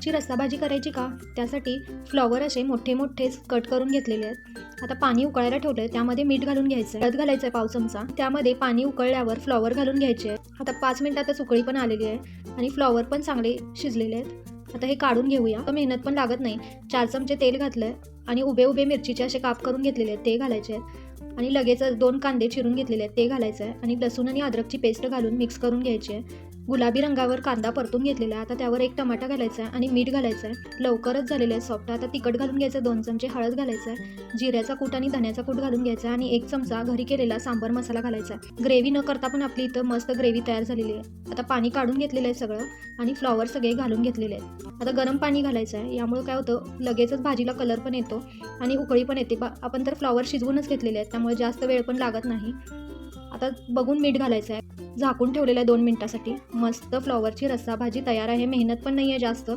ची रस्साभाजी करायची का? त्यासाठी फ्लॉवर असे मोठे मोठेच कट करून घेतलेले आहेत. आता पाणी उकळायला ठेवलंय, त्यामध्ये मीठ घालून घ्यायचं, हळद घालायचं आहे पाव चमचा. त्यामध्ये पाणी उकळल्यावर फ्लॉवर घालून घ्यायचे आहे. आता 5 मिनिटातच उकळी पण आलेली आहे आणि फ्लॉवर पण चांगले शिजलेले आहेत. आता हे काढून घेऊया. मेहनत पण लागत नाही. 4 चमचे तेल घातलंय आणि उभे उभे मिरचीचे असे काप करून घेतलेले आहेत ते घालायचे आहेत आणि लगेच 2 कांदे चिरून घेतलेले आहेत ते घालायचं आहे आणि लसूण आणि अद्रकची पेस्ट घालून मिक्स करून घ्यायची आहे. गुलाबी रंगावर कांदा परतून घेतलेला आहे. आता त्यावर 1 टमाटा घालायचा आहे आणि मीठ घालायचं आहे. लवकरच झालेलं आहे सॉफ्ट. आता तिखट घालून घ्यायचं, 2 चमचे हळद घालायचं आहे, जिऱ्याचा कूट आणि धण्याचा कूट घालून घ्यायचा आहे आणि 1 चमचा घरी केलेला सांबर मसाला घालायचा आहे. ग्रेव्ही न करता पण आपली इथं मस्त ग्रेव्ही तयार झालेली आहे. आता पाणी काढून घेतलेलं आहे सगळं आणि फ्लॉवर सगळे घालून घेतलेले आहेत. आता गरम पाणी घालायचं आहे. यामुळे काय होतं, लगेचच भाजीला कलर पण येतो आणि उकळी पण येते. आपण तर फ्लॉवर शिजवूनच घेतलेले आहेत, त्यामुळे जास्त वेळ पण लागत नाही. आता बघून मीठ घालायचं आहे. झाकून ठेवलेलं आहे 2 मिनिटासाठी. मस्त फ्लॉवरची रस्सा भाजी तयार आहे. मेहनत पण नाही आहे जास्त.